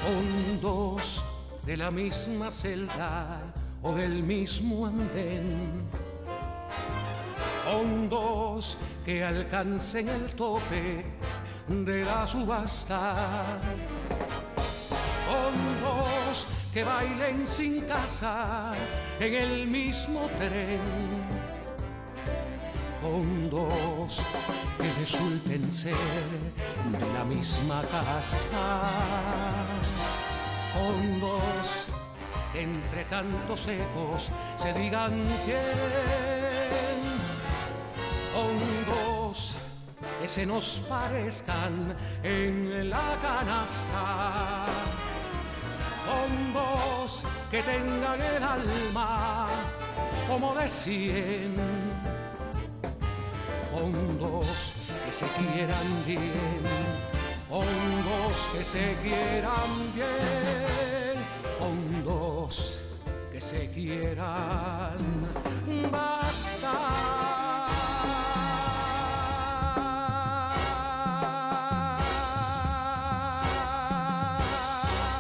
Son dos de la misma celda o del mismo andén. Son dos que alcancen el tope de la subasta. Son dos que bailen sin casa en el mismo tren. Con dos que resulten ser de la misma casa. Con dos que entre tantos ecos se digan quién. Con dos que se nos parezcan en la canasta. Con dos que tengan el alma como de 100. Con dos que se quieran bien, con dos que se quieran bien, con dos que se quieran basta.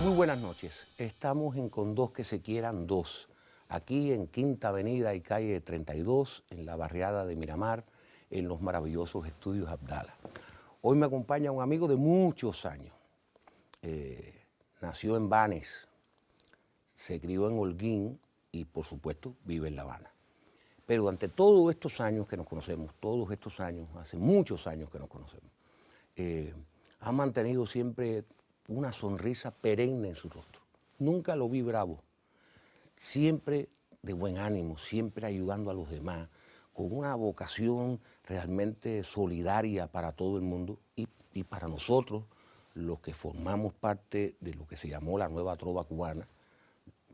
Muy buenas noches. Estamos en Con Dos que se quieran dos, aquí en Quinta Avenida y calle 32, en la barriada de Miramar, en los maravillosos estudios Abdala. Hoy me acompaña un amigo de muchos años. Nació en Banes, se crió en Holguín y, por supuesto, vive en La Habana. Pero durante todos estos años que nos conocemos, todos estos años, hace muchos años que nos conocemos, ha mantenido siempre una sonrisa perenne en su rostro. Nunca lo vi bravo, siempre de buen ánimo, siempre ayudando a los demás, con una vocación realmente solidaria para todo el mundo y para nosotros, los que formamos parte de lo que se llamó la nueva trova cubana,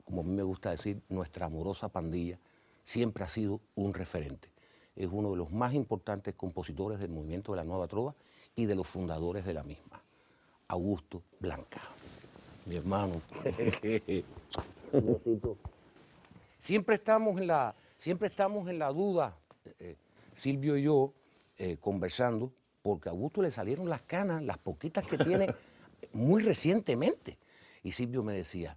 como a mí me gusta decir, nuestra amorosa pandilla, siempre ha sido un referente. Es uno de los más importantes compositores del movimiento de la nueva trova y de los fundadores de la misma. Augusto Blanca, mi hermano. Siempre estamos en la duda, Silvio y yo, conversando, porque a Augusto le salieron las canas, las poquitas que tiene, muy recientemente. Y Silvio me decía,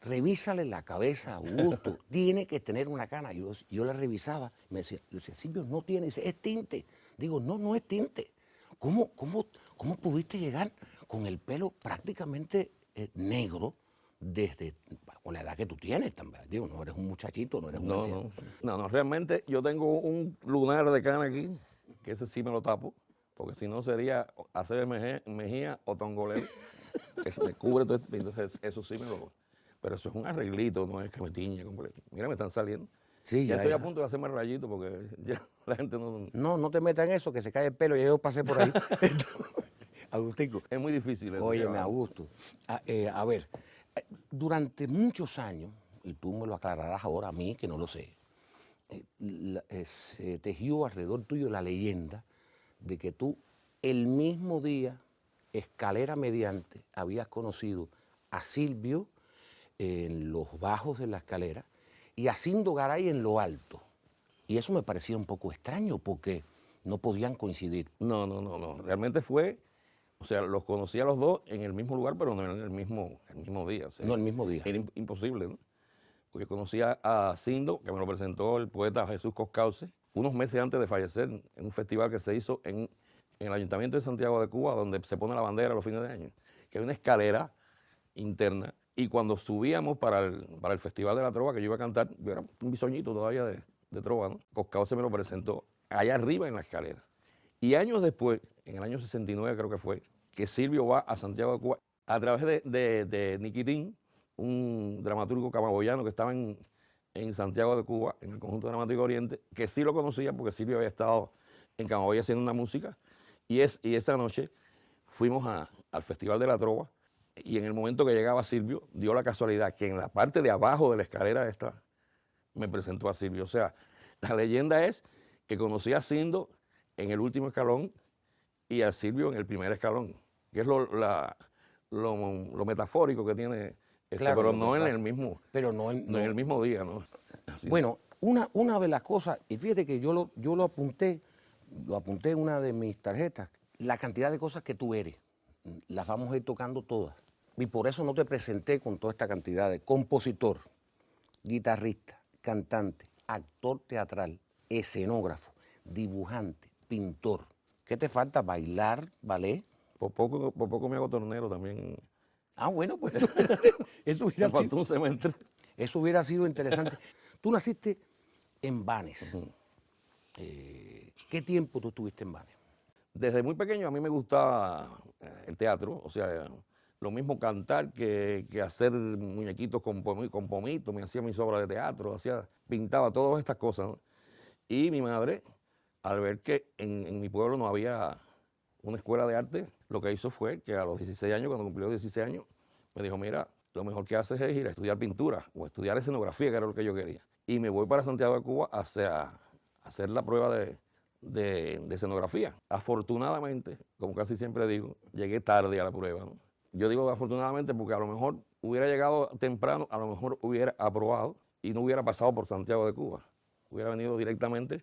revísale la cabeza a Augusto, tiene que tener una cana. Yo la revisaba, me decía, Silvio, no tiene, dice, es tinte. Digo, no es tinte. ¿Cómo pudiste llegar con el pelo prácticamente negro desde con la edad que tú tienes también? Digo, no eres un muchachito, no eres un anciano. No, realmente yo tengo un lunar de cana aquí, que ese sí me lo tapo, porque si no sería hacer Mejía o Tongolele, que se me cubre todo esto, entonces eso sí me lo... Pero eso es un arreglito, no es que me tiñe completo. Mira, me están saliendo. Sí, ya estoy a punto de hacerme rayito porque ya la gente no... No te metas en eso, que se cae el pelo, ya yo pasé por ahí. Agustico. Es muy difícil. Óyeme, Augusto, a ver, durante muchos años, y tú me lo aclararás ahora a mí, que no lo sé, se tejió alrededor tuyo la leyenda de que tú, el mismo día, escalera mediante, habías conocido a Silvio en los bajos de la escalera y a Cindo Garay en lo alto. Y eso me parecía un poco extraño porque no podían coincidir. No. Realmente fue, o sea, los conocí a los dos en el mismo lugar, pero no en el mismo día. O sea, No el mismo día. Era imposible, ¿no? Porque conocí a Cindo, que me lo presentó el poeta Jesús Coscauce, unos meses antes de fallecer, en un festival que se hizo en el Ayuntamiento de Santiago de Cuba, donde se pone la bandera los fines de año, que hay una escalera interna. Y cuando subíamos para el Festival de la Trova, que yo iba a cantar, yo era un bisoñito todavía de trova, ¿no? Coscauce me lo presentó allá arriba en la escalera. Y años después, en el año 69 creo que fue, que Silvio va a Santiago de Cuba a través de Niquitín, un dramaturgo camaboyano que estaba en Santiago de Cuba, en el Conjunto Dramático Oriente, que sí lo conocía porque Silvio había estado en Camagüey haciendo una música. Y esa noche fuimos al Festival de la Trova. Y en el momento que llegaba Silvio, dio la casualidad que en la parte de abajo de la escalera esta me presentó a Silvio. O sea, la leyenda es que conocí a Cindo en el último escalón y a Silvio en el primer escalón, que es lo metafórico que tiene, claro, pero no en el mismo, no en el mismo día, ¿no? Así. Bueno, una de las cosas, y fíjate que yo lo apunté en una de mis tarjetas, la cantidad de cosas que tú eres, las vamos a ir tocando todas. y por eso no te presenté con toda esta cantidad de compositor, guitarrista, cantante, actor teatral, escenógrafo, dibujante, pintor. ¿Qué te falta? ¿Bailar, ballet? Por poco me hago tornero también. Ah, bueno, pues eso Me faltó un semestre. eso hubiera sido interesante. Tú naciste en Banes. ¿Qué tiempo tú estuviste en Banes? Desde muy pequeño a mí me gustaba el teatro, o sea, lo mismo cantar que hacer muñequitos con pomito, me hacía mis obras de teatro, pintaba todas estas cosas, ¿no? Y mi madre, al ver que en mi pueblo no había una escuela de arte, lo que hizo fue que a los 16 años, cuando cumplió 16 años, me dijo, mira, lo mejor que haces es ir a estudiar pintura o estudiar escenografía, que era lo que yo quería. Y me voy para Santiago de Cuba a hacer la prueba de escenografía. Afortunadamente, como casi siempre digo, llegué tarde a la prueba, ¿no? Yo digo afortunadamente porque a lo mejor hubiera llegado temprano, a lo mejor hubiera aprobado y no hubiera pasado por Santiago de Cuba. Hubiera venido directamente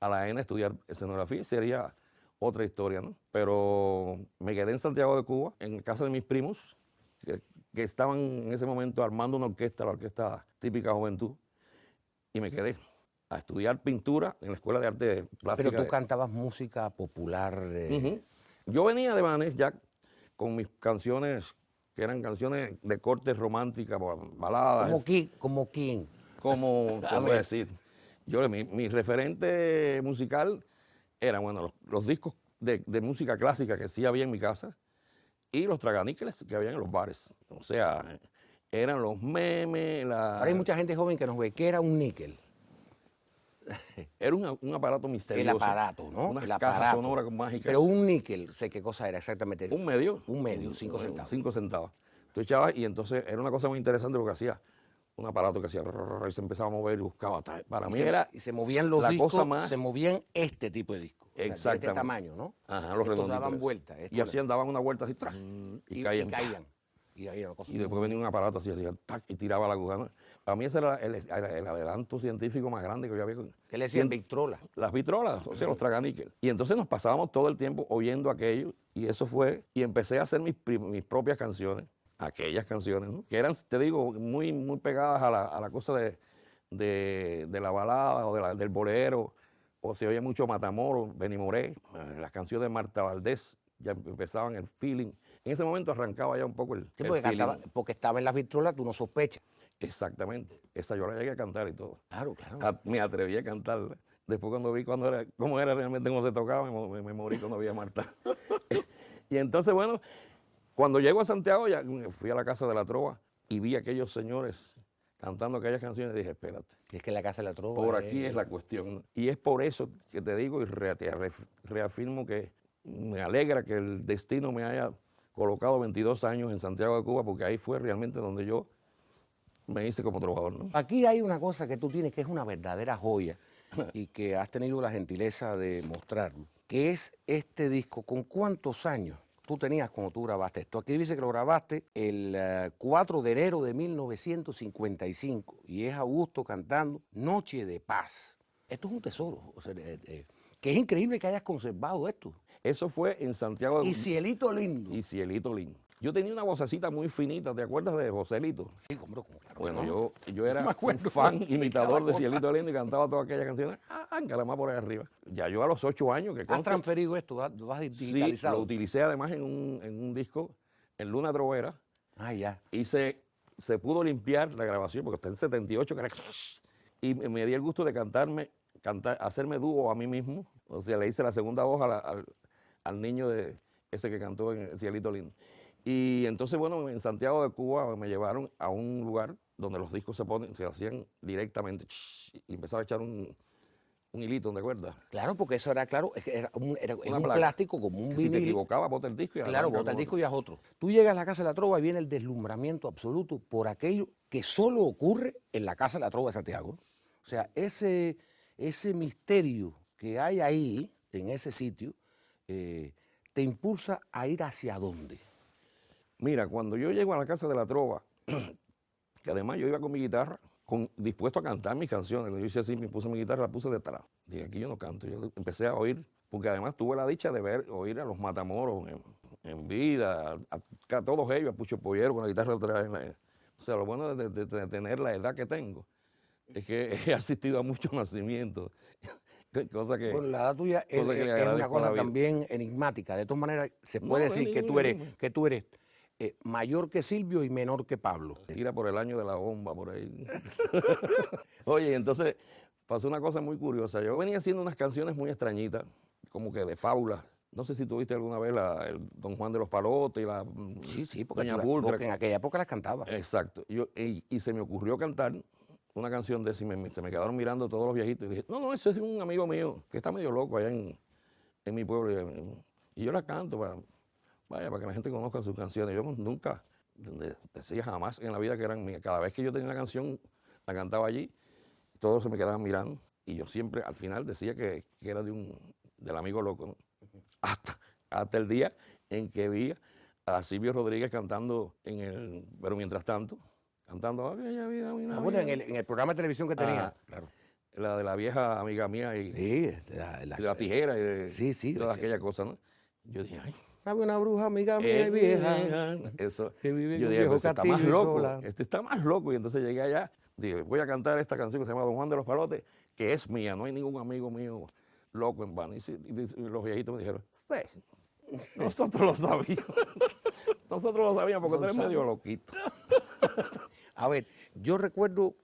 a la ENA a estudiar escenografía y sería otra historia, ¿no? Pero me quedé en Santiago de Cuba, en casa de mis primos, que estaban en ese momento armando una orquesta, la Orquesta Típica Juventud, y me quedé a estudiar pintura en la Escuela de Arte Plástica. Pero tú cantabas música popular. Ujú. Yo venía de Banes ya con mis canciones, que eran canciones de corte romántica, baladas. ¿Como quién? Como, A te voy a ver. decir, mi referente musical eran, bueno, los discos de música clásica que sí había en mi casa y los traganíqueles que había en los bares. O sea, eran los memes, Ahora hay mucha gente joven que nos ve. ¿Qué era un níquel? Era un aparato misterioso. El aparato, ¿no? Unas El cajas aparato. sonoras con mágicas. Pero un níquel, sé qué cosa era exactamente. Un medio. Un medio, 5 centavos. 5 centavos. Tú echabas y entonces era una cosa muy interesante porque hacía un aparato que hacía y se empezaba a mover y buscaba. Para mí era Y se movían los la discos, cosa más. se movían este tipo de discos. O sea, de este Exactamente. tamaño, ¿no? Ajá, los Estos redonditos. daban vueltas. Y hacían, daban una vuelta así, ¡tras! y caían. caían. Y ahí era cosa. Y después venía un aparato así, hacía, ¡tac! Y tiraba la aguja, ¿no? Para mí ese era el adelanto científico más grande que yo había. ¿Qué le decían? Victrola. Las vitrolas, o sea, los traganíquel. Y entonces nos pasábamos todo el tiempo oyendo aquello, y eso fue, y empecé a hacer mis propias canciones, aquellas canciones, ¿no? Que eran, te digo, muy, muy pegadas a la cosa de la balada o del bolero, o se oye mucho Matamoros, Benny Moré, las canciones de Marta Valdés, ya empezaban el feeling. En ese momento arrancaba ya un poco el Sí, porque, feeling. porque estaba en las vitrolas, tú no sospechas. Exactamente, esa yo la llegué a cantar y todo. Claro, claro. Me atreví a cantarla. Después cuando vi cómo era realmente cómo se tocaba, me morí cuando vi a Marta. Y entonces, bueno, cuando llego a Santiago, ya fui a la Casa de la Trova y vi a aquellos señores cantando aquellas canciones y dije, espérate, Y es que la Casa de la Trova. por aquí es la cuestión, ¿no? Y es por eso que te digo y reafirmo que me alegra que el destino me haya colocado 22 años en Santiago de Cuba, porque ahí fue realmente donde yo me hice como trovador, ¿no? Aquí hay una cosa que tú tienes que es una verdadera joya y que has tenido la gentileza de mostrarlo, que es este disco. ¿Con cuántos años tú tenías cuando tú grabaste esto? Aquí dice que lo grabaste el 4 de enero de 1955 y es Augusto cantando Noche de Paz. Esto es un tesoro, o sea, que es increíble que hayas conservado esto. Eso fue en Santiago de Y Cielito Lindo. Y Cielito Lindo. Yo tenía una vocecita muy finita, ¿te acuerdas de Joselito? Sí, hombre, claro. Bueno, ¿no? yo era Me acuerdo un fan de imitador cada de cosa. Cielito Lindo y cantaba todas aquellas canciones, más por ahí arriba. Ya yo a los 8 años, que ¿Has conste, transferido esto? ¿Lo has sí, digitalizado? lo utilicé además en un disco, en Luna Trovera, Ah, ya. y se pudo limpiar la grabación, porque está en 78, que era... Y me di el gusto de hacerme dúo a mí mismo. O sea, le hice la segunda voz al niño ese que cantó en Cielito Lindo. Y entonces, bueno, en Santiago de Cuba me llevaron a un lugar donde los discos se hacían directamente, y empezaba a echar un hilito, ¿te acuerdas? Claro, porque eso era, claro, era un placa. plástico como un Que si te vinil. equivocabas, bota el disco y Claro, arranca bota el con disco y haz otro. Tú llegas a la Casa de la Trova y viene el deslumbramiento absoluto por aquello que solo ocurre en la Casa de la Trova de Santiago. O sea, ese misterio que hay ahí, en ese sitio, te impulsa a ir hacia dónde. Mira, cuando yo llego a la Casa de la Trova, que además yo iba con mi guitarra, dispuesto a cantar mis canciones, yo hice así, me puse mi guitarra, la puse detrás. Dije, aquí yo no canto, yo empecé a oír, porque además tuve la dicha de oír a los Matamoros en vida, a todos ellos, a Pucho Pollero con la guitarra atrás. O sea, lo bueno de tener la edad que tengo es que he asistido a muchos nacimientos, cosa que, Bueno, la edad tuya es, cosa que le es una agradezco a la cosa vida. también enigmática. De todas maneras, se No, puede es decir que enigma. tú eres mayor que Silvio y menor que Pablo. Tira por el año de la bomba, por ahí. Oye, entonces pasó una cosa muy curiosa. Yo venía haciendo unas canciones muy extrañitas, como que de fábulas. No sé si tuviste alguna vez el Don Juan de los Palotes y la Sí, porque, Doña Pulcra. porque en aquella época las cantaba. Exacto. Y se me ocurrió cantar una canción de esa y se me quedaron mirando todos los viejitos. Y dije, no, ese es un amigo mío que está medio loco allá en mi pueblo. Y yo la canto para que la gente conozca sus canciones. Yo nunca decía jamás en la vida que eran mías. Cada vez que yo tenía una canción, la cantaba allí, todos se me quedaban mirando. Y yo siempre al final decía que era del amigo loco, ¿no? Hasta el día en que vi a Silvio Rodríguez cantando pero mientras tanto, cantando aquella vida, mi Ah, bueno, en el programa de televisión que tenía. Claro. la de la vieja amiga mía y Sí, la tijera y sí, todas aquellas cosas, ¿no? Yo dije, ay, había una bruja amiga mía y vieja. eso. Que vive en Yo un dije, viejo pues está más castillo y loco, sola. este está más loco. Y entonces llegué allá, dije, voy a cantar esta canción que se llama Don Juan de los Palotes, que es mía, no hay ningún amigo mío loco en vano. Y los viejitos me dijeron, sí, nosotros lo sabíamos. Nosotros lo sabíamos porque tú eres medio loquito. A ver, yo recuerdo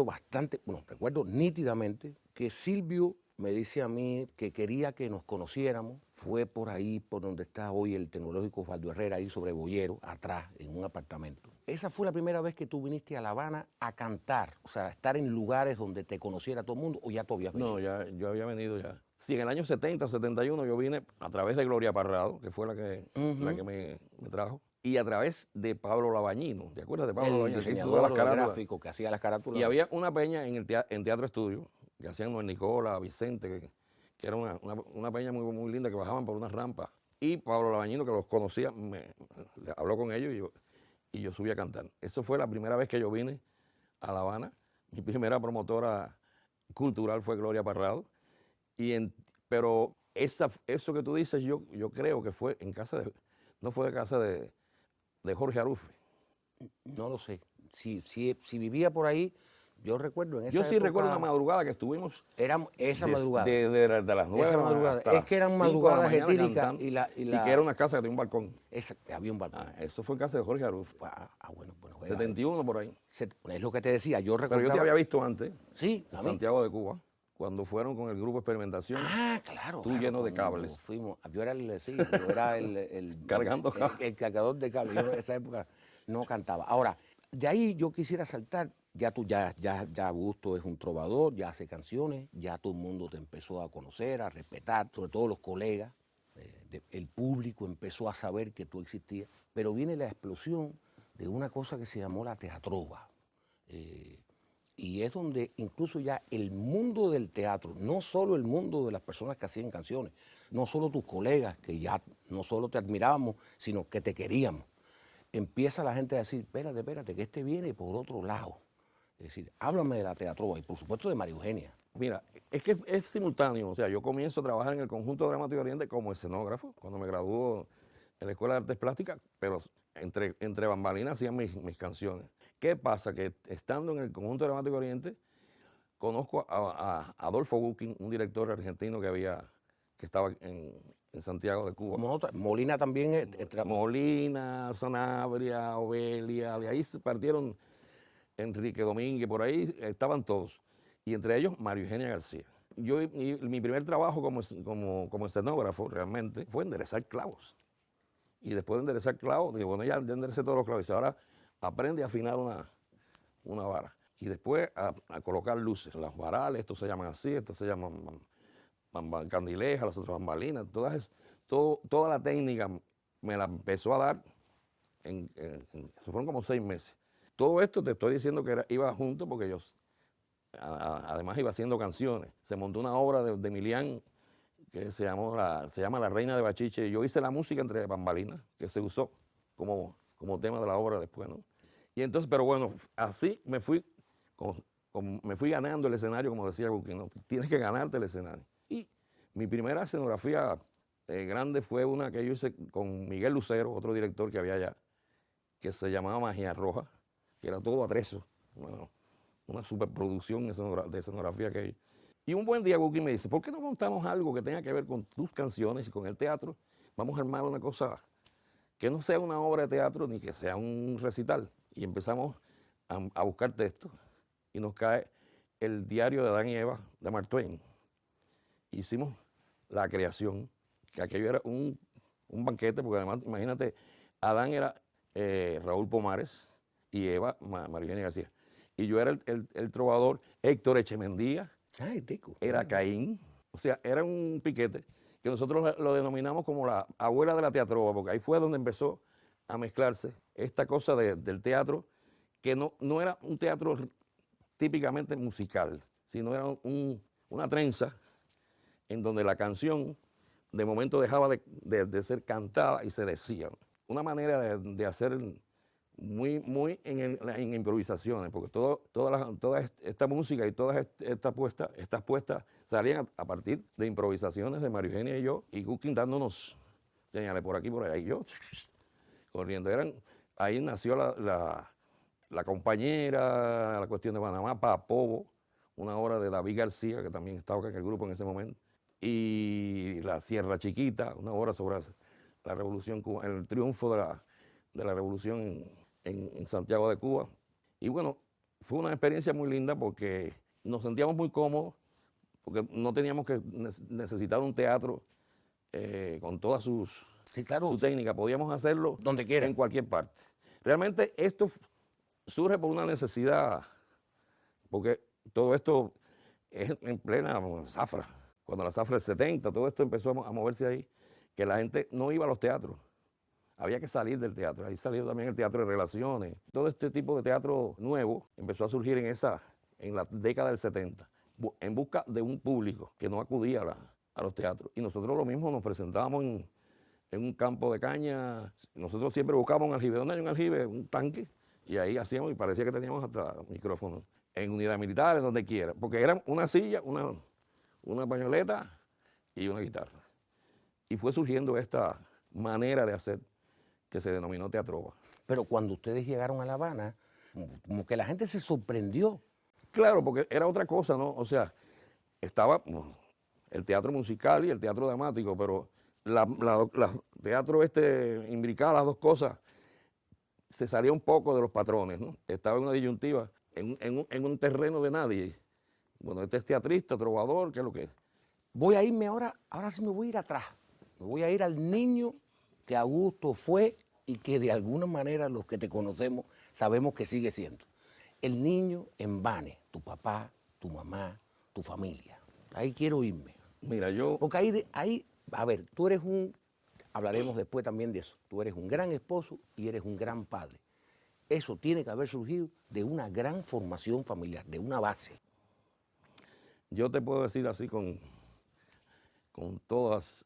bastante, bueno, recuerdo nítidamente que Silvio me dice a mí que quería que nos conociéramos. Fue por ahí, por donde está hoy el Tecnológico Osvaldo Herrera, ahí sobre Boyero, atrás, en un apartamento. Esa fue la primera vez que tú viniste a La Habana a cantar, o sea, a estar en lugares donde te conociera todo el mundo, o ya tú habías venido. No, yo había venido ya. Sí, en el año 70 o 71 yo vine a través de Gloria Parrado, que fue la que me trajo, y a través de Pablo Labañino. ¿Te acuerdas de Pablo El Labañino? Que hizo diseñador todas las carátulas. gráfico que hacía las carátulas. Y había una peña en Teatro Estudio, que hacían Noel Nicola, Vicente, que era una peña muy, muy linda, que bajaban por una rampa. Y Pablo Labañino, que los conocía, habló con ellos y yo subí a cantar. Eso fue la primera vez que yo vine a La Habana. Mi primera promotora cultural fue Gloria Parrado. Pero eso que tú dices, yo creo que fue no fue de casa de Jorge Arufe. No lo sé. Si vivía por ahí, yo recuerdo en esa Yo sí época, recuerdo una madrugada que estuvimos. Era esa madrugada. De las 9 Esa madrugada. hasta Es que eran las 5 de la madrugadas mañana etílicas cantando, y que era una casa que tenía un balcón. había un balcón. Eso fue en casa de Jorge Arufe. Bueno, 71 por ahí. es lo que te decía. Yo Pero recuerdo. yo te había visto antes, Sí, en a mí. Santiago de Cuba, cuando fueron con el grupo Experimentación. Claro. Tú lleno de cuando cables. yo era el Cargando cables. el cargador de cables. Yo en esa época no cantaba. Ahora, de ahí yo quisiera saltar. Ya Augusto es un trovador, ya hace canciones, ya todo el mundo te empezó a conocer, a respetar, sobre todo los colegas, el público empezó a saber que tú existías. Pero viene la explosión de una cosa que se llamó la teatrova. Y es donde incluso ya el mundo del teatro, no solo el mundo de las personas que hacían canciones, no solo tus colegas, que ya no solo te admirábamos, sino que te queríamos, empieza la gente a decir, espérate, que este viene por otro lado. Es decir, háblame de la teatrova y por supuesto de María Eugenia. Mira, es que es simultáneo. O sea, yo comienzo a trabajar en el Conjunto Dramático Oriente como escenógrafo, cuando me graduó en la Escuela de Artes Plásticas, pero entre bambalinas hacían mis canciones. ¿Qué pasa? Que estando en el Conjunto Dramático Oriente, conozco a Adolfo Bucking, un director argentino que estaba en Santiago de Cuba. Como otra, Molina también. Molina, Sanabria, Obelia, de ahí se partieron Enrique Domínguez, por ahí estaban todos. Y entre ellos, María Eugenia García. Mi primer trabajo como escenógrafo realmente fue enderezar clavos. Y después de enderezar clavos, digo, bueno, ya enderecé todos los clavos. Y ahora aprende a afinar una vara. Y después a colocar luces. Las varales, estos se llaman así, estos se llaman candilejas, las otras bambalinas. Toda la técnica me la empezó a dar, eso fueron como 6 meses. Todo esto te estoy diciendo que iba junto porque yo además iba haciendo canciones. Se montó una obra de Emilián que se llama La Reina de Bachiche. Yo hice la música entre bambalinas, que se usó como tema de la obra después, ¿no? Y entonces, pero bueno, así me fui ganando el escenario, como decía Bucking, ¿no? Tienes que ganarte el escenario. Y mi primera escenografía grande fue una que yo hice con Miguel Lucero, otro director que había allá, que se llamaba Magia Roja, que era todo atrezo, bueno, una superproducción de escenografía que hay. Y un buen día Guki me dice, ¿por qué no montamos algo que tenga que ver con tus canciones y con el teatro? Vamos a armar una cosa que no sea una obra de teatro ni que sea un recital. Y empezamos a buscar textos y nos cae el diario de Adán y Eva de Mark Twain. Hicimos la creación, que aquello era un banquete, porque además, imagínate, Adán era Raúl Pomares y Eva María Eugenia García. Y yo era el trovador Héctor Echemendía, Ay, tico. era Caín, o sea, era un piquete que nosotros lo denominamos como la abuela de la teatrova, porque ahí fue donde empezó a mezclarse esta cosa del teatro, que no era un teatro típicamente musical, sino era una trenza en donde la canción de momento dejaba de ser cantada y se decía. Una manera de hacer muy en improvisaciones, porque toda esta música y todas estas puestas salían a partir de improvisaciones de María Eugenia y yo, y Guki dándonos señales por aquí, por allá, y yo corriendo. Ahí nació la compañera, la cuestión de Panamá, Papobo, una obra de David García, que también estaba en el grupo en ese momento, y La Sierra Chiquita, una obra sobre la revolución cubana, el triunfo de la revolución en Santiago de Cuba. Y bueno, fue una experiencia muy linda porque nos sentíamos muy cómodos, porque no teníamos que necesitar un teatro con todas su técnica, podíamos hacerlo donde quiera, en cualquier parte. Realmente esto surge por una necesidad, porque todo esto es en plena zafra. Cuando la zafra del 70, todo esto empezó a moverse ahí, que la gente no iba a los teatros. Había que salir del teatro. Ahí salió también el teatro de relaciones. Todo este tipo de teatro nuevo empezó a surgir en la década del 70, en busca de un público que no acudía a los teatros. Y nosotros lo mismo nos presentábamos en un campo de caña. Nosotros siempre buscábamos un aljibe. ¿Dónde hay un aljibe? Un tanque. Y ahí hacíamos, y parecía que teníamos hasta micrófonos. En unidades militares, donde quiera. Porque eran una silla, una pañoleta y una guitarra. Y fue surgiendo esta manera de hacer que se denominó teatrova. Pero cuando ustedes llegaron a La Habana, como que la gente se sorprendió. Claro, porque era otra cosa, ¿no? O sea, estaba el teatro musical y el teatro dramático, pero el teatro imbricaba las dos cosas, se salía un poco de los patrones, ¿no? Estaba en una disyuntiva, en un terreno de nadie. Bueno, este es teatrista, trovador, ¿qué es lo que es? Voy a irme ahora sí me voy a ir atrás. Me voy a ir al niño que Augusto fue y que de alguna manera los que te conocemos sabemos que sigue siendo. El niño en Banes, tu papá, tu mamá, tu familia. Ahí quiero irme. Mira, porque ahí, a ver, tú eres hablaremos después también de eso, tú eres un gran esposo y eres un gran padre. Eso tiene que haber surgido de una gran formación familiar, de una base. Yo te puedo decir así con todas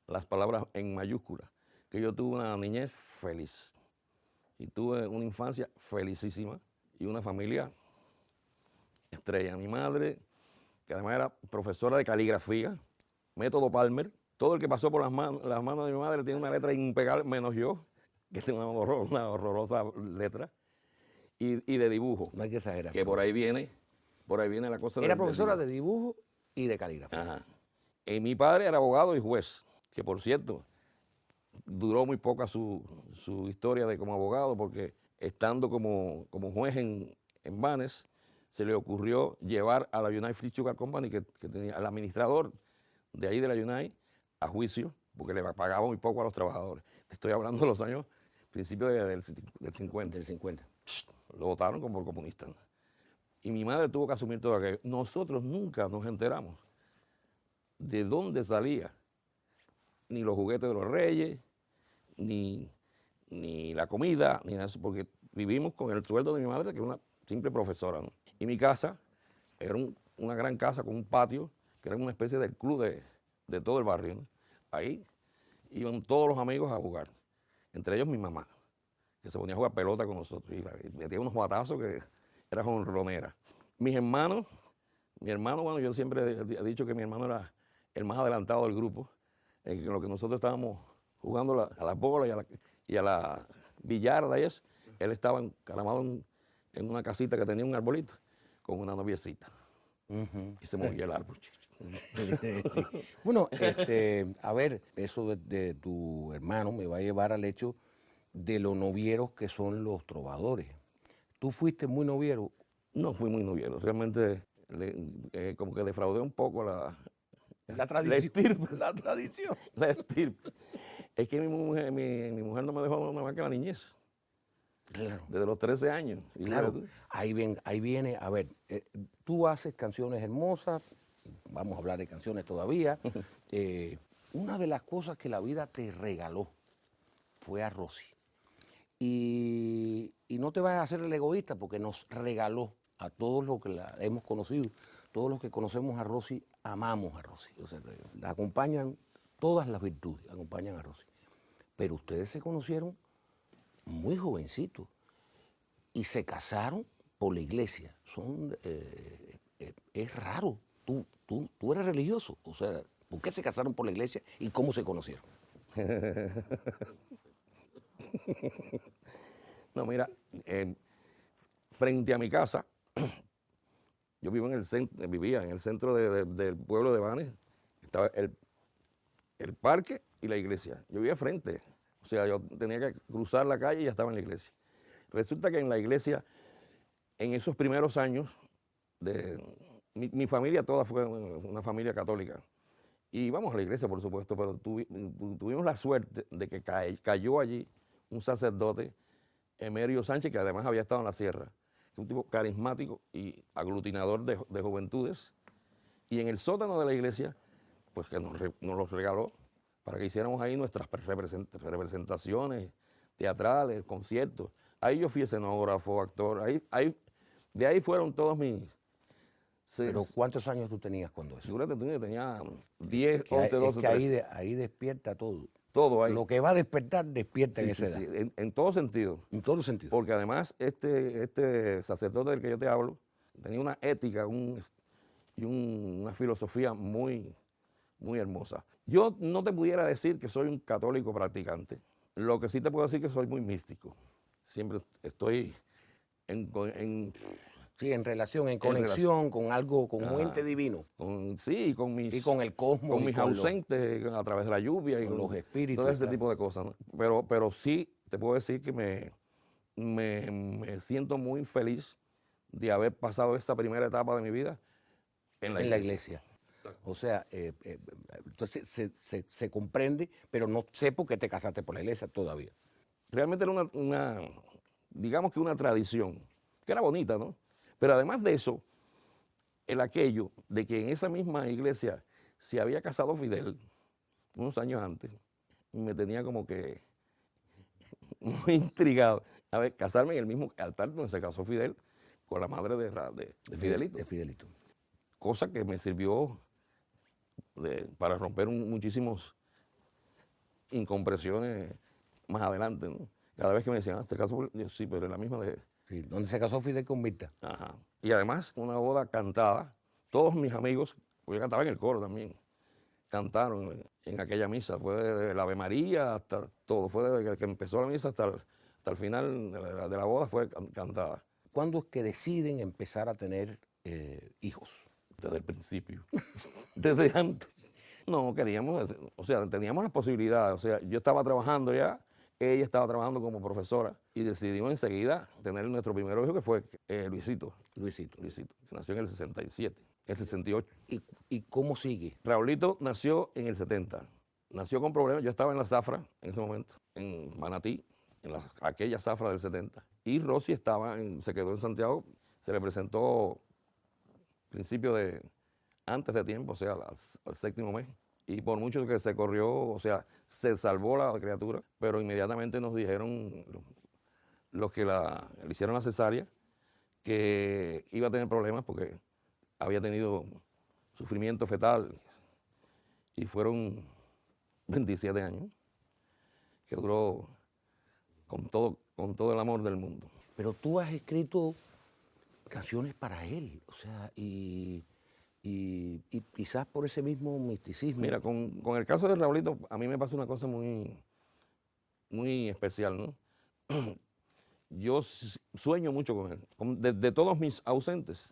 las palabras en mayúsculas, que yo tuve una niñez feliz y tuve una infancia felicísima y una familia estrella. Mi madre, que además era profesora de caligrafía, método Palmer, todo el que pasó por las manos de mi madre tiene una letra impecable, menos yo, que tengo una horrorosa letra, y de dibujo. No hay que exagerar. Que por ahí viene la cosa. Era profesora de dibujo y de caligrafía. Ajá. Y mi padre era abogado y juez, que por cierto, duró muy poca su historia como abogado, porque estando como juez en Banes, se le ocurrió llevar a la United Fruit Sugar Company, que tenía al administrador de ahí de la United, a juicio, porque le pagaba muy poco a los trabajadores. Estoy hablando de los años, principios del 50. Del 50. Lo votaron como comunista, ¿no? Y mi madre tuvo que asumir todo aquello. Nosotros nunca nos enteramos de dónde salía ni los juguetes de los reyes, ni la comida, ni nada de eso, porque vivimos con el sueldo de mi madre, que era una simple profesora, ¿no? Y mi casa era una gran casa con un patio, que era una especie del club de todo el barrio, ¿no? Ahí iban todos los amigos a jugar, entre ellos mi mamá, que se ponía a jugar pelota con nosotros, y metía unos batazos que era jonronera. Mis hermanos, bueno, yo siempre he dicho que mi hermano era el más adelantado del grupo. en lo que nosotros estábamos jugando a la bola y a la billarda y eso, él estaba encaramado en una casita que tenía un arbolito con una noviecita. Y se movía el árbol. Sí. Bueno, a ver, eso de tu hermano me va a llevar al hecho de lo novieros que son los trovadores. ¿Tú fuiste muy noviero? No fui muy noviero, realmente como que defraudé un poco La tradición. La tradición. la estirpe. Es que mi mujer no me dejó nada más que la niñez, Claro. desde los 13 años. Y Claro, tú, ahí viene, a ver, tú haces canciones hermosas, vamos a hablar de canciones todavía. Una de las cosas que la vida te regaló fue a Rosy. Y no te vayas a hacer el egoísta porque nos regaló a todos los que la hemos conocido, todos los que conocemos a Rosy, amamos a Rosy. O sea, la acompañan todas las virtudes, acompañan a Rosy. Pero ustedes se conocieron muy jovencitos y se casaron por la iglesia. Es raro. Tú eres religioso. O sea, ¿por qué se casaron por la iglesia y cómo se conocieron? No, mira, frente a mi casa, yo vivo vivía en el centro del pueblo de Banes, estaba el parque y la iglesia. Yo vivía frente, o sea, yo tenía que cruzar la calle y ya estaba en la iglesia. Resulta que en la iglesia, en esos primeros años, mi familia toda fue una familia católica. Y íbamos a la iglesia, por supuesto, pero tuvimos la suerte de que cayó allí un sacerdote, Emerio Sánchez, que además había estado en la sierra, un tipo carismático y aglutinador de juventudes. Y en el sótano de la iglesia, pues que nos los regaló para que hiciéramos ahí nuestras representaciones teatrales, conciertos. Ahí yo fui escenógrafo, actor, de ahí fueron todos mis... Pero ¿cuántos años tú tenías cuando eso? Seguramente tú tenía 10, Que 11, 12, es que 13. ahí despierta todo. Todo ahí. Lo que va a despertar, despierta en Sí, esa sí, edad. sí, en todo sentido. En todos los sentidos. Porque además este sacerdote del que yo te hablo tenía una ética y una filosofía muy, muy hermosa. Yo no te pudiera decir que soy un católico practicante. Lo que sí te puedo decir es que soy muy místico. Siempre estoy Sí, en relación, en conexión con algo, con un ente divino. Sí, con mis... Y con el cosmos. Con y mis ausentes a través de la lluvia. con los espíritus. Todo ese claro. tipo de cosas, ¿no? Pero sí te puedo decir que me siento muy feliz de haber pasado esta primera etapa de mi vida en la iglesia. O sea, entonces se comprende, pero no sé por qué te casaste por la iglesia todavía. Realmente era digamos que una tradición, que era bonita, ¿no? Pero además de eso, el aquello de que en esa misma iglesia se había casado Fidel unos años antes, me tenía como que muy intrigado. A ver, casarme en el mismo altar donde se casó Fidel con la madre de Fidelito. De Fidelito. Cosa que me sirvió para romper muchísimos incompresiones más adelante, ¿no? Cada vez que me decían, ¿te casó? Yo, sí, pero es la misma de... Sí, donde se casó Fidel con Mirta. Ajá. Y además, una boda cantada. Todos mis amigos, porque yo cantaba en el coro también, cantaron en aquella misa. Fue de la Ave María hasta todo. Fue desde que empezó la misa hasta el final de la boda fue cantada. ¿Cuándo es que deciden empezar a tener hijos? Desde el principio. Desde antes. No, queríamos, o sea, teníamos las posibilidades. O sea, yo estaba trabajando ya, ella estaba trabajando como profesora y decidimos enseguida tener nuestro primer hijo que fue Luisito, que nació en el 67, el 68. ¿Y cómo sigue? Raulito nació en el 70. Nació con problemas. Yo estaba en la zafra en ese momento, en Manatí, en aquella zafra del 70. Y Rosy se quedó en Santiago, se le presentó antes de tiempo, o sea, al séptimo mes. Y por mucho que se corrió, o sea, se salvó la criatura, pero inmediatamente nos dijeron los que le hicieron la cesárea que iba a tener problemas porque había tenido sufrimiento fetal y fueron 27 años que duró con todo el amor del mundo. Pero tú has escrito canciones para él, o sea, y y quizás por ese mismo misticismo. Mira, con el caso de Raulito, a mí me pasa una cosa muy, muy especial, ¿no? Yo sueño mucho con él. De todos mis ausentes,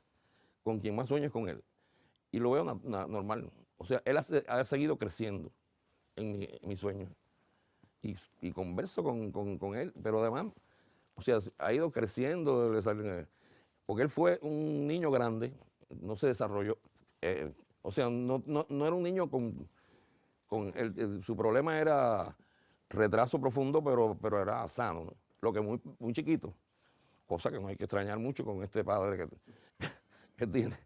con quien más sueño es con él. Y lo veo normal. O sea, él ha seguido creciendo en mi sueño. Y converso con él, pero además, o sea, ha ido creciendo, porque él fue un niño grande, no se desarrolló. O sea, no era un niño su problema era retraso profundo, pero era sano, ¿no? Lo que muy, muy chiquito, cosa que no hay que extrañar mucho con este padre que tiene.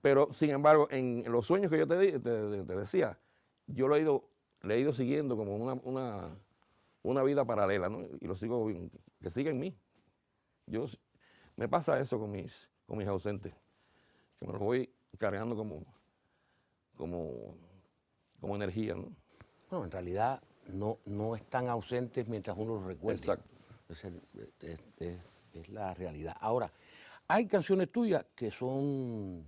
Pero, sin embargo, en los sueños que yo te decía, yo le he ido siguiendo como una vida paralela, ¿no? Y lo sigo, que sigue en mí. Me pasa eso con mis ausentes, que me los voy cargando como energía, ¿no? No, en realidad no están ausentes mientras uno los recuerde. Exacto. Es la realidad. Ahora, hay canciones tuyas que son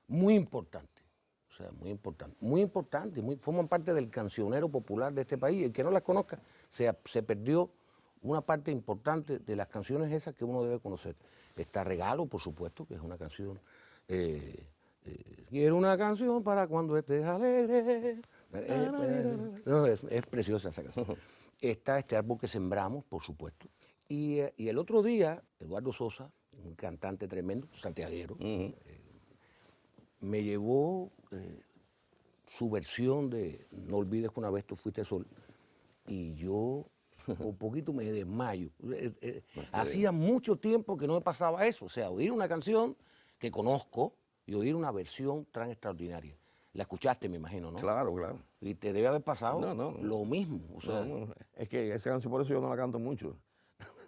muy importantes, o sea, muy importantes, forman parte del cancionero popular de este país. El que no las conozca, se perdió una parte importante de las canciones esas que uno debe conocer. Está Regalo, por supuesto, que es una canción. Quiero una canción para cuando estés alegre. No, es preciosa esa canción. Está Este árbol que sembramos, por supuesto. Y el otro día, Eduardo Sosa, un cantante tremendo, santiaguero, me llevó su versión de No olvides que una vez tú fuiste sol, y yo un poquito me desmayo. Hacía mucho tiempo que no me pasaba eso, o sea, oír una canción que conozco y oír una versión tan extraordinaria. La escuchaste, me imagino, ¿no? Claro, claro. Y te debe haber pasado No. lo mismo. O sea, No, es que esa canción, por eso yo no la canto mucho.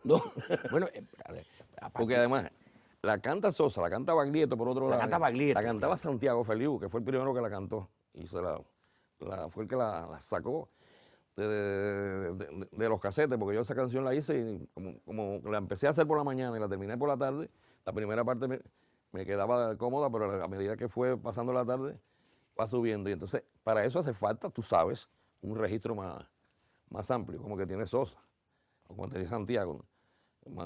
no, bueno, a ver, Porque además, la canta Sosa, la canta Baglietto por otro lado. La canta Baglietto, La cantaba claro. Santiago Feliu, que fue el primero que la cantó. Y fue el que la sacó de los casetes, porque yo esa canción la hice y como la empecé a hacer por la mañana y la terminé por la tarde, la primera parte me quedaba cómoda, pero a medida que fue pasando la tarde, va subiendo. Y entonces, para eso hace falta, tú sabes, un registro más amplio, como que tiene Sosa, o como tiene Santiago.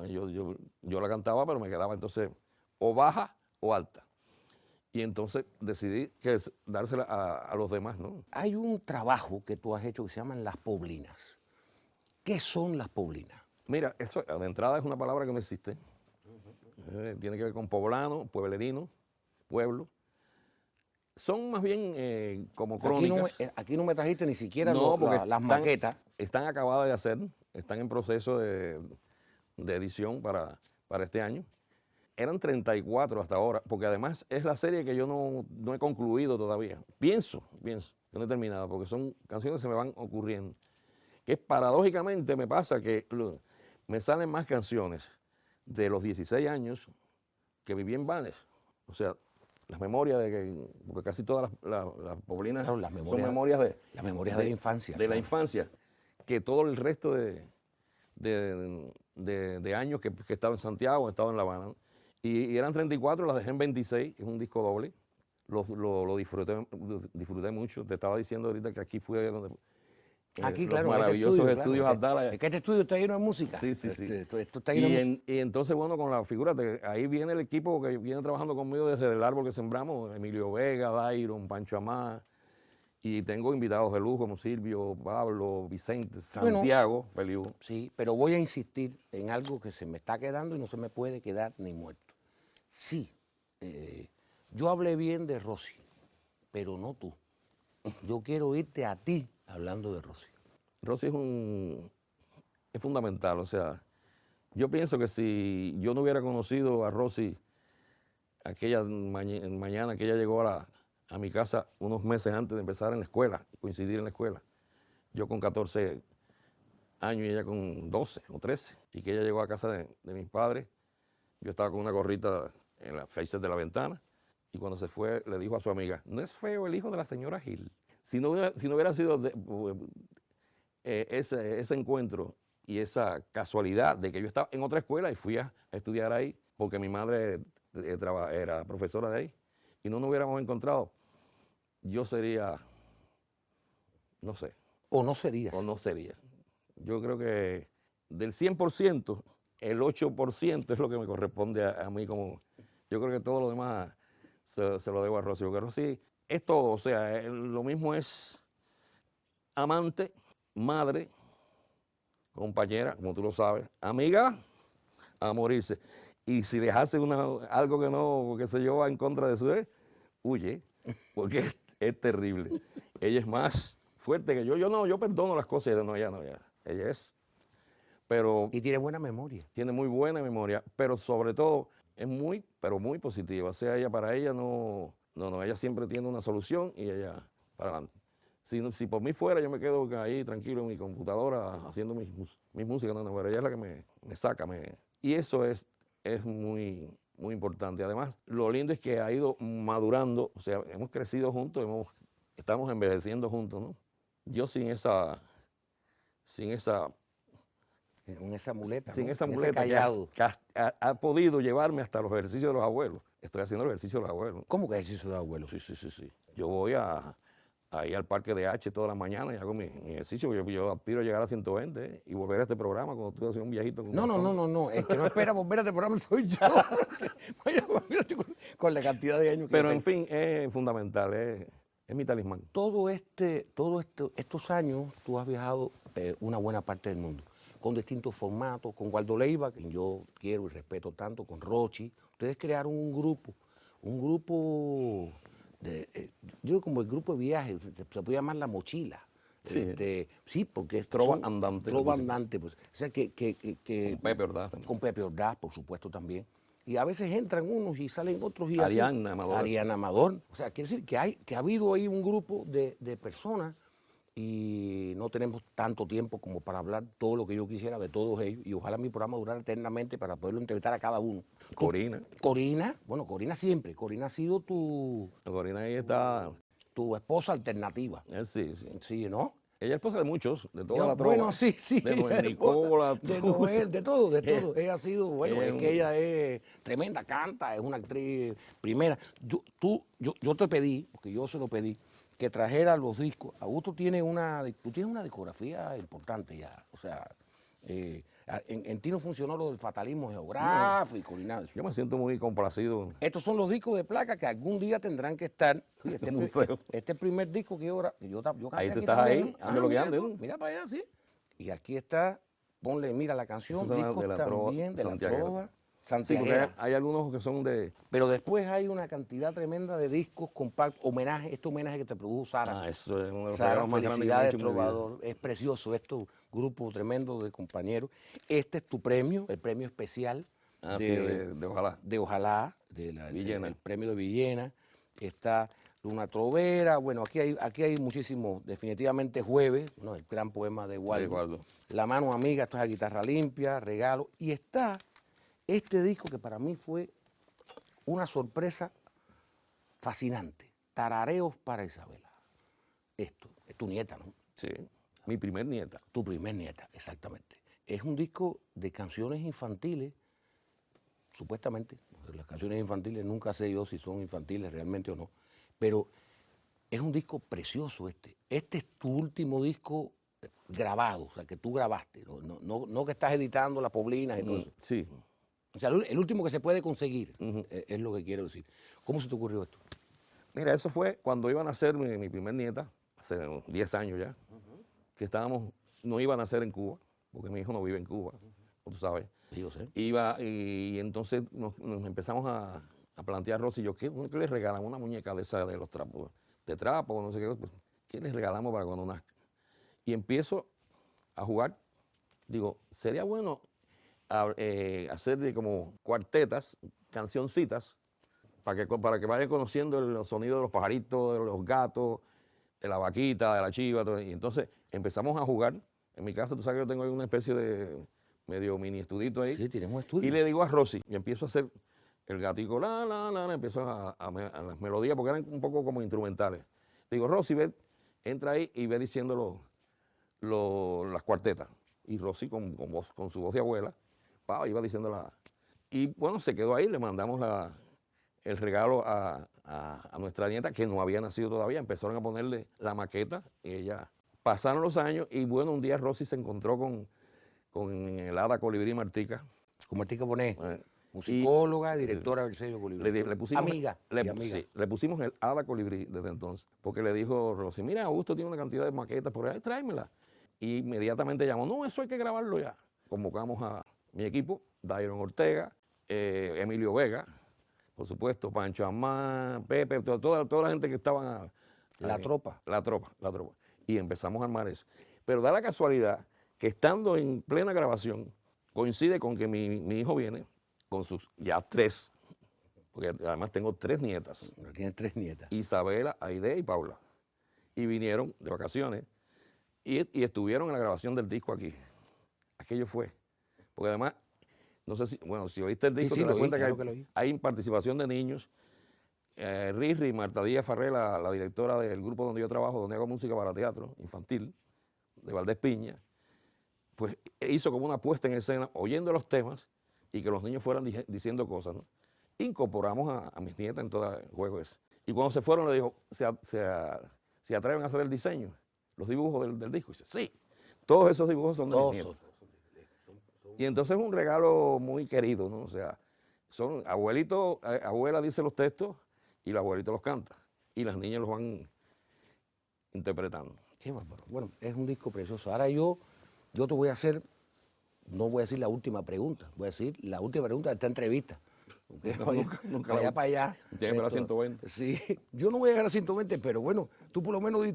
Yo la cantaba, pero me quedaba entonces o baja o alta. Y entonces decidí dársela a los demás, ¿no? Hay un trabajo que tú has hecho que se llaman las poblinas. ¿Qué son las poblinas? Mira, eso de entrada es una palabra que no existe. Tiene que ver con poblano, pueblerino, pueblo. Son más bien como crónicas. Aquí no me trajiste ni siquiera porque las maquetas. Están acabadas de hacer, están en proceso de edición para este año. Eran 34 hasta ahora, porque además es la serie que yo no he concluido todavía. Pienso que no he terminado, porque son canciones que se me van ocurriendo. Que paradójicamente me pasa que me salen más canciones de los 16 años que viví en Banes. O sea, las memorias porque casi todas las poblinas Claro, son memorias de la infancia. De la infancia, que todo el resto de años que he estado en Santiago, he estado en La Habana, ¿no? Y eran 34, las dejé en 26, es un disco doble. Lo disfruté mucho. Te estaba diciendo ahorita que aquí fue donde... Aquí, los claro, maravillosos estudios claro, Abdala. Es que este estudio está lleno de música. Sí. Esto está lleno de música. Y entonces, bueno, con la figura, ahí viene el equipo que viene trabajando conmigo desde el árbol que sembramos, Emilio Vega, Dairon, Pancho Amá, y tengo invitados de lujo como Silvio, Pablo, Vicente, Santiago, Feliu. Sí, pero voy a insistir en algo que se me está quedando y no se me puede quedar ni muerto. Sí, yo hablé bien de Rosy, pero no tú. Yo quiero oírte a ti hablando de Rosy. Rosy es fundamental, o sea, yo pienso que si yo no hubiera conocido a Rosy aquella mañana que ella llegó a mi casa unos meses antes de empezar en la escuela, coincidir en la escuela, yo con 14 años y ella con 12 o 13, y que ella llegó a casa de mis padres, yo estaba con una gorrita en las faces de la ventana, y cuando se fue le dijo a su amiga, no es feo el hijo de la señora Gil. Si no hubiera sido ese encuentro y esa casualidad de que yo estaba en otra escuela y fui a estudiar ahí, porque mi madre era profesora de ahí, y no nos hubiéramos encontrado, yo sería, no sé, ¿O no serías? o no sería. Yo creo que del 100%, el 8% es lo que me corresponde a mí como... Yo creo que todo lo demás se lo debo a Rosy, porque Rosy es todo, o sea, lo mismo es amante, madre, compañera, como tú lo sabes, amiga, a morirse. Y si les hace algo que no, qué sé yo, va en contra de su, huye, porque es terrible. Ella es más fuerte que yo. Yo perdono las cosas, ella no, ella es, pero Y tiene buena memoria. tiene muy buena memoria, pero sobre todo es muy, pero muy positiva. O sea, para ella no, ella siempre tiene una solución y ella para adelante. Si por mí fuera, yo me quedo ahí tranquilo en mi computadora haciendo mis músicas, pero ella es la que me saca. Y eso es muy, muy importante. Además, lo lindo es que ha ido madurando, o sea, hemos crecido juntos, estamos envejeciendo juntos, ¿no? Yo sin esa Con esa muleta, sin ¿no? esa Con ese muleta callado. que ha podido llevarme hasta los ejercicios de los abuelos. Estoy haciendo el ejercicio de los abuelos. ¿Cómo que ejercicio de abuelo? Sí. Yo voy ahí al parque de H todas las mañanas y hago mi ejercicio. Yo aspiro a llegar a 120 y volver a este programa cuando tú haces un viajito. No. El que no espera volver a este programa soy yo. Con la cantidad de años que Pero yo en tengo. fin, es fundamental, es mi talismán. Estos años tú has viajado una buena parte del mundo, con distintos formatos, con Waldo Leiva, que yo quiero y respeto tanto, con Rochi. Ustedes crearon un grupo yo digo como el grupo de viajes, se puede llamar La Mochila. Sí. Sí, porque es Trova andante. Trova andante, pues. O sea, Con Pepe Ordaz también. con Pepe Ordaz, por supuesto, también. Y a veces entran unos y salen otros. Y Ariana así. Amador. Ariana Amador. O sea, quiere decir que ha habido ahí un grupo de personas y no tenemos tanto tiempo como para hablar todo lo que yo quisiera de todos ellos. Y ojalá mi programa durara eternamente para poderlo entrevistar a cada uno. Corina. Corina siempre. Corina ha sido Corina ahí está. tu esposa alternativa. Sí. Sí, ¿no? Ella es esposa de muchos, de toda la trova. Bueno, sí. De Noel Nicola. De Noel, de todo. Ella ha sido, bueno, es que ella es tremenda, canta, es una actriz primera. Yo te pedí, porque yo se lo pedí, que trajera los discos. Augusto tú tienes una discografía importante ya. O sea, en ti no funcionó lo del fatalismo geográfico ni nada de eso. Yo me siento muy complacido. Estos son los discos de placa que algún día tendrán que estar. Oye, En el museo. este primer disco que yo canté Ahí tú aquí estás también, ahí, ¿no? ande lo que Mira ande, tú, ¿no? mira para allá, sí. Y aquí está, ponle, mira la canción, Esos son discos de la trova también de la santiaguera. trova Sí, porque santiaguera. hay algunos que son de... Pero después hay una cantidad tremenda de discos compactos, homenaje que te produjo Sara. eso es uno de los Sara, regalos más grandes que me he felicidades, hecho en mi vida. trovador. Es precioso esto, grupo tremendo de compañeros. Este es tu premio, el premio especial Sí, de Ojalá. de Ojalá, Villena. el premio de Villena. Está Luna Trovera. Bueno, aquí hay muchísimo, definitivamente Jueves, ¿no? El gran poema de Waldo. Waldo. La mano amiga, esto es a Guitarra Limpia, Regalo. Y está este disco que para mí fue una sorpresa fascinante. Tarareos para Isabela. Esto, es tu nieta, ¿no? Sí, mi primer nieta. Tu primer nieta, exactamente. Es un disco de canciones infantiles, supuestamente. Las canciones infantiles nunca sé yo si son infantiles realmente o no. Pero es un disco precioso este. Este es tu último disco grabado, o sea, que tú grabaste. No que estás editando las poblinas y todo eso. Sí. O sea, el último que se puede conseguir, es lo que quiero decir. ¿Cómo se te ocurrió esto? Mira, eso fue cuando iba a nacer mi primer nieta, hace 10 años ya, que no iba a nacer en Cuba, porque mi hijo no vive en Cuba, tú sabes. Sí, yo sé. Y entonces nos empezamos a plantear, Rosy y yo, ¿qué le regalamos? Una muñeca de esa de los trapos, de trapo, no sé qué, pues, ¿qué les regalamos para cuando nazca? Y empiezo a jugar, digo, sería bueno hacer de como cuartetas, cancioncitas, para que vayan conociendo los sonidos de los pajaritos, de los gatos, de la vaquita, de la chiva, todo. Y entonces empezamos a jugar. En mi casa, tú sabes que yo tengo ahí una especie de medio mini estudito ahí. Sí, tienes un estudio. Y le digo a Rosy, y empiezo a hacer el gatico, empiezo a las melodías, porque eran un poco como instrumentales. Le digo, Rosy, entra ahí y ve diciendo las cuartetas. Y Rosy, con su voz de abuela, iba diciendo y bueno, se quedó ahí, le mandamos el regalo a a nuestra nieta, que no había nacido todavía. Empezaron a ponerle la maqueta y ella... Pasaron los años y bueno, un día Rosy se encontró con el hada Colibrí Martica. Con Martica Bonet, eh, musicóloga, directora del sello Colibrí. Le pusimos, amiga. Sí, le pusimos el hada Colibrí desde entonces, porque le dijo Rosy, mira, Augusto tiene una cantidad de maquetas por ahí, tráemela. Y inmediatamente llamó, no, eso hay que grabarlo ya. Convocamos a mi equipo, Dairon Ortega, Emilio Vega, por supuesto, Pancho Amán, Pepe, toda la gente que estaban... La tropa. La tropa. Y empezamos a armar eso. Pero da la casualidad que estando en plena grabación, coincide con que mi hijo viene con sus ya 3, porque además tengo 3 nietas. Tiene 3 nietas. Isabela, Aide y Paula. Y vinieron de vacaciones y estuvieron en la grabación del disco aquí. Aquello fue. Porque además, no sé si oíste el disco, Sí, te das lo cuenta oí, claro que que lo oí. hay participación de niños. Riri, Marta Díaz Farré, la directora del grupo donde yo trabajo, donde hago música para teatro infantil, de Valdés Piña, pues hizo como una puesta en escena, oyendo los temas y que los niños fueran diciendo cosas, ¿no? Incorporamos a mis nietas en todo el juego ese. Y cuando se fueron le dijo, ¿se atreven a hacer el diseño? Los dibujos del disco. Y dice, sí, todos esos dibujos son de mis nietos. Y entonces es un regalo muy querido, ¿no? O sea, son abuela dice los textos, y el abuelito los canta, y las niñas los van interpretando. Qué bárbaro. Bueno, es un disco precioso. Ahora yo te voy a hacer, no voy a decir la última pregunta, voy a decir la última pregunta de esta entrevista. Nunca vaya para allá. Tienes que ver a 120. Sí, yo no voy a llegar a 120, pero bueno, tú por lo menos,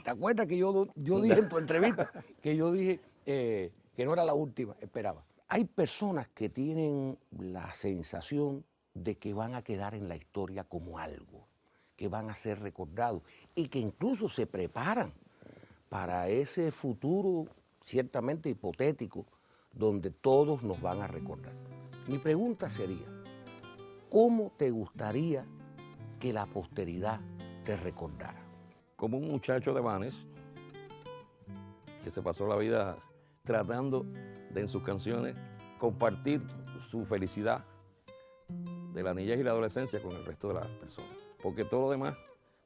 ¿te acuerdas que yo dije en tu entrevista, que yo dije que no era la última, esperaba? Hay personas que tienen la sensación de que van a quedar en la historia como algo, que van a ser recordados y que incluso se preparan para ese futuro ciertamente hipotético donde todos nos van a recordar. Mi pregunta sería, ¿cómo te gustaría que la posteridad te recordara? Como un muchacho de Banes que se pasó la vida tratando de en sus canciones compartir su felicidad de la niñez y la adolescencia con el resto de las personas. Porque todo lo demás,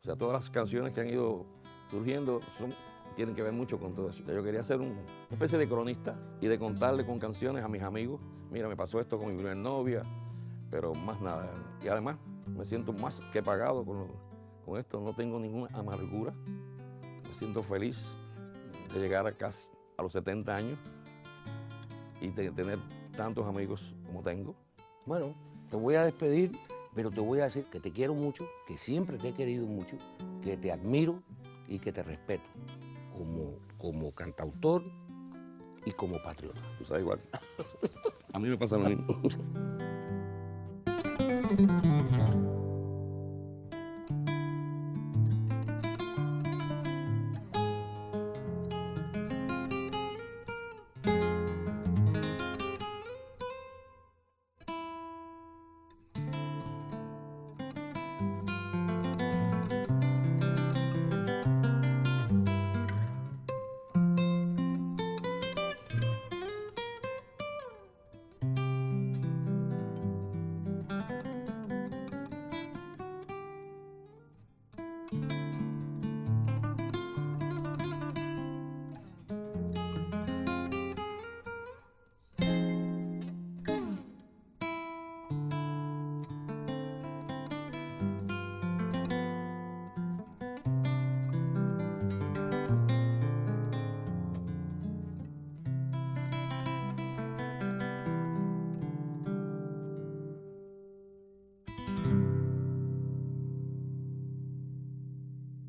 o sea, todas las canciones que han ido surgiendo tienen que ver mucho con todo eso. Yo quería ser una especie de cronista y de contarle con canciones a mis amigos, mira, me pasó esto con mi primer novia, pero más nada. Y además me siento más que pagado con esto, no tengo ninguna amargura, me siento feliz de llegar a casi a los 70 años y de tener tantos amigos como tengo. Bueno, te voy a despedir, pero te voy a decir que te quiero mucho, que siempre te he querido mucho, que te admiro y que te respeto como cantautor y como patriota. Tú sabes igual. A mí me pasa lo mismo.